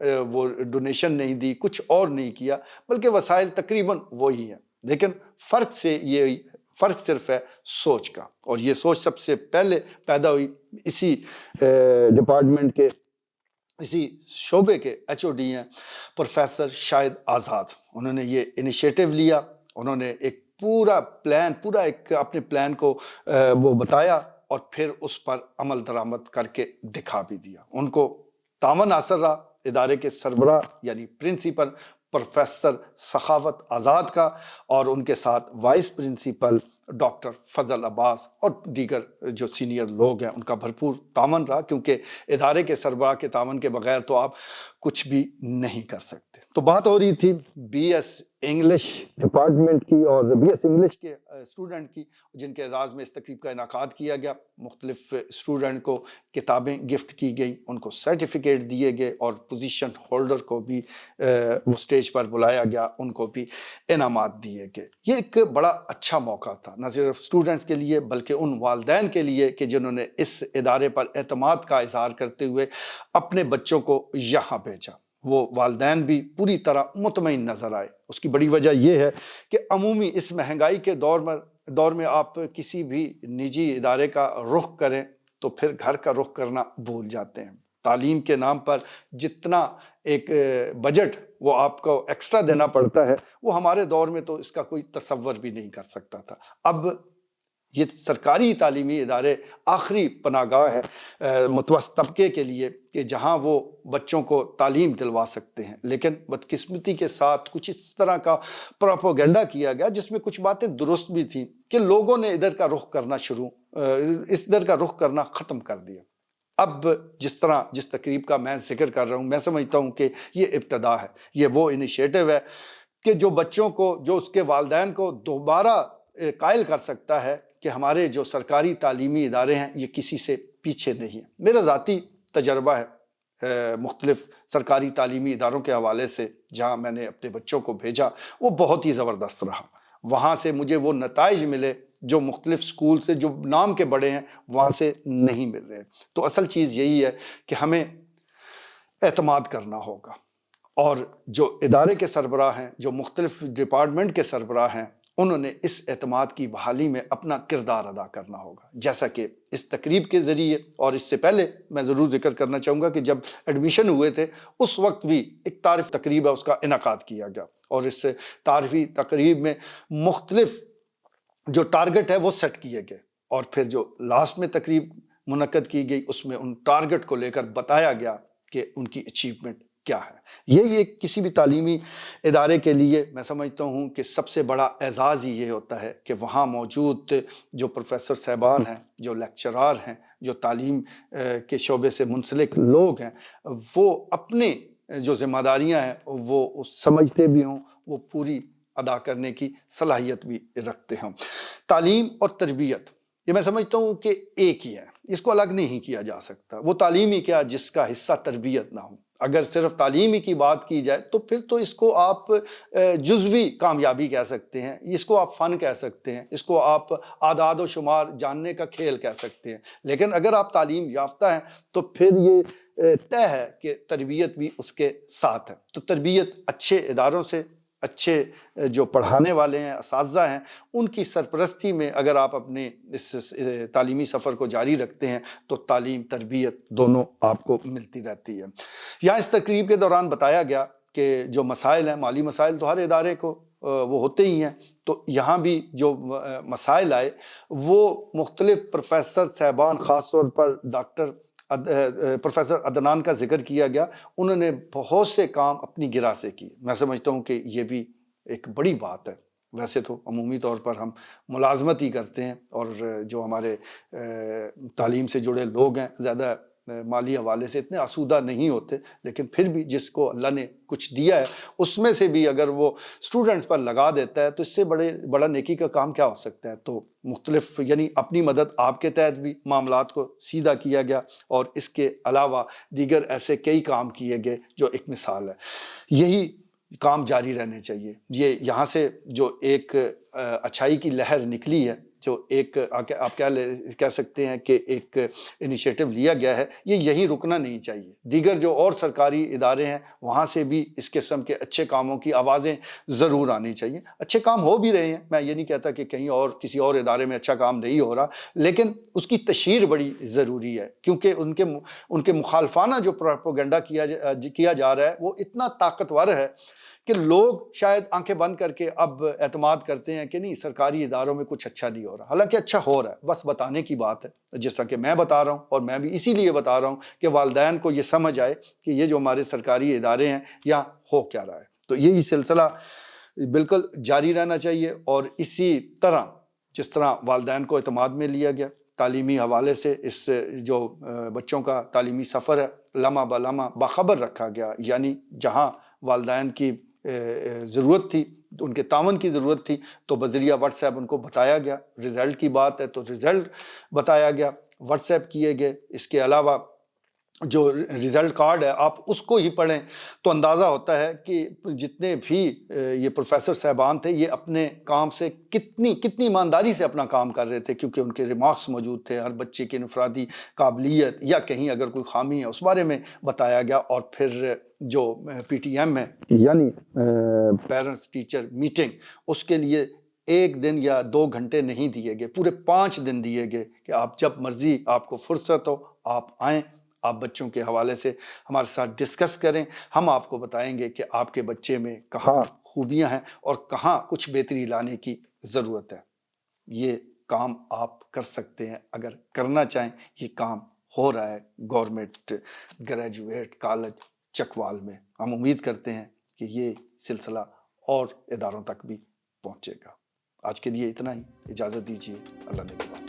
وہ ڈونیشن نہیں دی، کچھ اور نہیں کیا، بلکہ وسائل تقریباً وہی ہیں، لیکن فرق صرف ہے سوچ کا، اور یہ سوچ سب سے پہلے پیدا ہوئی اسی ڈپارٹمنٹ کے، اسی شعبے کے ایچ او ڈی ہیں پروفیسر شاہد آزاد۔ انہوں نے یہ انیشیٹو لیا، انہوں نے ایک پورا ایک اپنے پلان کو وہ بتایا، اور پھر اس پر عمل درآمد کر کے دکھا بھی دیا۔ ان کو تعاون حاصل رہا ادارے کے سربراہ یعنی پرنسپل پروفیسر سخاوت آزاد کا، اور ان کے ساتھ وائس پرنسپل ڈاکٹر فضل عباس اور دیگر جو سینئر لوگ ہیں، ان کا بھرپور تعاون رہا، کیونکہ ادارے کے سربراہ کے تعاون کے بغیر تو آپ کچھ بھی نہیں کر سکتے۔ تو بات ہو رہی تھی بی ایس انگلش ڈپارٹمنٹ کی اور بی ایس انگلش کے اسٹوڈنٹ کی، جن کے اعزاز میں اس تقریب کا انعقاد کیا گیا۔ مختلف اسٹوڈنٹ کو کتابیں گفٹ کی گئیں، ان کو سرٹیفکیٹ دیے گئے، اور پوزیشن ہولڈر کو بھی وہ اسٹیج پر بلایا گیا، ان کو بھی انعامات دیے گئے۔ یہ ایک بڑا اچھا موقع تھا، نہ صرف اسٹوڈنٹس کے لیے بلکہ ان والدین کے لیے کہ جنہوں نے اس ادارے پر اعتماد کا اظہار کرتے ہوئے اپنے بچوں کو یہاں بھیجا۔ وہ والدین بھی پوری طرح مطمئن نظر آئے۔ اس کی بڑی وجہ یہ ہے کہ عمومی اس مہنگائی کے دور میں آپ کسی بھی نجی ادارے کا رخ کریں تو پھر گھر کا رخ کرنا بھول جاتے ہیں۔ تعلیم کے نام پر جتنا ایک بجٹ وہ آپ کو ایکسٹرا دینا پڑتا ہے، وہ ہمارے دور میں تو اس کا کوئی تصور بھی نہیں کر سکتا تھا۔ اب یہ سرکاری تعلیمی ادارے آخری پناہ گاہ ہے متوسط طبقے کے لیے کہ جہاں وہ بچوں کو تعلیم دلوا سکتے ہیں، لیکن بدقسمتی کے ساتھ کچھ اس طرح کا پروپیگنڈا کیا گیا جس میں کچھ باتیں درست بھی تھیں کہ لوگوں نے ادھر کا رخ کرنا ختم کر دیا۔ اب جس تقریب کا میں ذکر کر رہا ہوں، میں سمجھتا ہوں کہ یہ ابتدا ہے، یہ وہ انیشیٹو ہے کہ جو بچوں کو، جو اس کے والدین کو دوبارہ قائل کر سکتا ہے کہ ہمارے جو سرکاری تعلیمی ادارے ہیں یہ کسی سے پیچھے نہیں ہیں۔ میرا ذاتی تجربہ ہے مختلف سرکاری تعلیمی اداروں کے حوالے سے جہاں میں نے اپنے بچوں کو بھیجا، وہ بہت ہی زبردست رہا۔ وہاں سے مجھے وہ نتائج ملے جو مختلف سکول سے، جو نام کے بڑے ہیں، وہاں سے نہیں مل رہے۔ تو اصل چیز یہی ہے کہ ہمیں اعتماد کرنا ہوگا، اور جو ادارے کے سربراہ ہیں، جو مختلف ڈپارٹمنٹ کے سربراہ ہیں، انہوں نے اس اعتماد کی بحالی میں اپنا کردار ادا کرنا ہوگا۔ جیسا کہ اس تقریب کے ذریعے، اور اس سے پہلے میں ضرور ذکر کرنا چاہوں گا کہ جب ایڈمیشن ہوئے تھے اس وقت بھی ایک تعارف تقریب ہے اس کا انعقاد کیا گیا، اور اس تعارفی تقریب میں مختلف جو ٹارگٹ ہے وہ سیٹ کیے گئے، اور پھر جو لاسٹ میں تقریب منعقد کی گئی اس میں ان ٹارگٹ کو لے کر بتایا گیا کہ ان کی اچیومنٹ کیا ہے۔ یہ کسی بھی تعلیمی ادارے کے لیے میں سمجھتا ہوں کہ سب سے بڑا اعزاز ہی یہ ہوتا ہے کہ وہاں موجود جو پروفیسر صاحبان ہیں، جو لیکچرار ہیں، جو تعلیم کے شعبے سے منسلک لوگ ہیں، وہ اپنے جو ذمہ داریاں ہیں وہ سمجھتے بھی ہوں، وہ پوری ادا کرنے کی صلاحیت بھی رکھتے ہوں۔ تعلیم اور تربیت یہ میں سمجھتا ہوں کہ ایک ہی ہے، اس کو الگ نہیں کیا جا سکتا۔ وہ تعلیم ہی کیا جس کا حصہ تربیت نہ ہو۔ اگر صرف تعلیم ہی کی بات کی جائے تو پھر تو اس کو آپ جزوی کامیابی کہہ سکتے ہیں، اس کو آپ فن کہہ سکتے ہیں، اس کو آپ اعداد و شمار جاننے کا کھیل کہہ سکتے ہیں، لیکن اگر آپ تعلیم یافتہ ہیں تو پھر یہ طے ہے کہ تربیت بھی اس کے ساتھ ہے۔ تو تربیت اچھے اداروں سے، اچھے جو پڑھانے والے ہیں، اساتذہ ہیں، ان کی سرپرستی میں اگر آپ اپنے اس تعلیمی سفر کو جاری رکھتے ہیں تو تعلیم تربیت دونوں آپ کو ملتی رہتی ہے۔ یہاں اس تقریب کے دوران بتایا گیا کہ جو مسائل ہیں، مالی مسائل تو ہر ادارے کو وہ ہوتے ہی ہیں، تو یہاں بھی جو مسائل آئے وہ مختلف پروفیسر صاحبان، خاص طور پر پروفیسر عدنان کا ذکر کیا گیا، انہوں نے بہت سے کام اپنی گرہ سے کیے۔ میں سمجھتا ہوں کہ یہ بھی ایک بڑی بات ہے۔ ویسے تو عمومی طور پر ہم ملازمت ہی کرتے ہیں، اور جو ہمارے تعلیم سے جڑے لوگ ہیں زیادہ مالی حوالے سے اتنے آسودہ نہیں ہوتے، لیکن پھر بھی جس کو اللہ نے کچھ دیا ہے اس میں سے بھی اگر وہ اسٹوڈنٹس پر لگا دیتا ہے تو اس سے بڑا نیکی کا کام کیا ہو سکتا ہے۔ تو مختلف یعنی اپنی مدد آپ کے تحت بھی معاملات کو سیدھا کیا گیا، اور اس کے علاوہ دیگر ایسے کئی کام کیے گئے جو ایک مثال ہے۔ یہی کام جاری رہنے چاہیے۔ یہ یہاں سے جو ایک اچھائی کی لہر نکلی ہے، جو ایک آپ کہہ سکتے ہیں کہ ایک انیشیٹو لیا گیا ہے، یہ یہیں رکنا نہیں چاہیے۔ دیگر جو اور سرکاری ادارے ہیں وہاں سے بھی اس قسم کے اچھے کاموں کی آوازیں ضرور آنی چاہیے۔ اچھے کام ہو بھی رہے ہیں، میں یہ نہیں کہتا کہ کہیں اور کسی اور ادارے میں اچھا کام نہیں ہو رہا، لیکن اس کی تشہیر بڑی ضروری ہے، کیونکہ ان کے مخالفانہ جو پروپیگنڈا کیا جا رہا ہے وہ اتنا طاقتور ہے کہ لوگ شاید آنکھیں بند کر کے اب اعتماد کرتے ہیں کہ نہیں، سرکاری اداروں میں کچھ اچھا نہیں ہو رہا، حالانکہ اچھا ہو رہا ہے، بس بتانے کی بات ہے۔ جس طرح کہ میں بتا رہا ہوں، اور میں بھی اسی لیے بتا رہا ہوں کہ والدین کو یہ سمجھ آئے کہ یہ جو ہمارے سرکاری ادارے ہیں یہاں ہو کیا رہا ہے۔ تو یہی سلسلہ بالکل جاری رہنا چاہیے، اور اسی طرح جس طرح والدین کو اعتماد میں لیا گیا تعلیمی حوالے سے، اس جو بچوں کا تعلیمی سفر ہے لمحہ بلمحہ باخبر رکھا گیا، یعنی جہاں والدین کی ضرورت تھی، ان کے تعاون کی ضرورت تھی، تو بذریعہ واٹس ایپ ان کو بتایا گیا۔ رزلٹ کی بات ہے تو رزلٹ بتایا گیا، واٹس ایپ کیے گئے۔ اس کے علاوہ جو رزلٹ کارڈ ہے آپ اس کو ہی پڑھیں تو اندازہ ہوتا ہے کہ جتنے بھی یہ پروفیسر صاحبان تھے یہ اپنے کام سے کتنی ایمانداری سے اپنا کام کر رہے تھے، کیونکہ ان کے ریمارکس موجود تھے، ہر بچے کی انفرادی قابلیت یا کہیں اگر کوئی خامی ہے اس بارے میں بتایا گیا۔ اور پھر جو پی ٹی ایم ہے یعنی پیرنٹس ٹیچر میٹنگ، اس کے لیے 1 دن یا 2 گھنٹے نہیں دیے گئے، پورے 5 دن دیے گئے کہ آپ جب مرضی آپ کو فرصت ہو آپ آئیں، آپ بچوں کے حوالے سے ہمارے ساتھ ڈسکس کریں، ہم آپ کو بتائیں گے کہ آپ کے بچے میں کہاں خوبیاں ہیں اور کہاں کچھ بہتری لانے کی ضرورت ہے۔ یہ کام آپ کر سکتے ہیں اگر کرنا چاہیں۔ یہ کام ہو رہا ہے گورنمنٹ گریجویٹ کالج چکوال میں۔ ہم امید کرتے ہیں کہ یہ سلسلہ اور اداروں تک بھی پہنچے گا۔ آج کے لیے اتنا ہی، اجازت دیجیے، اللہ نے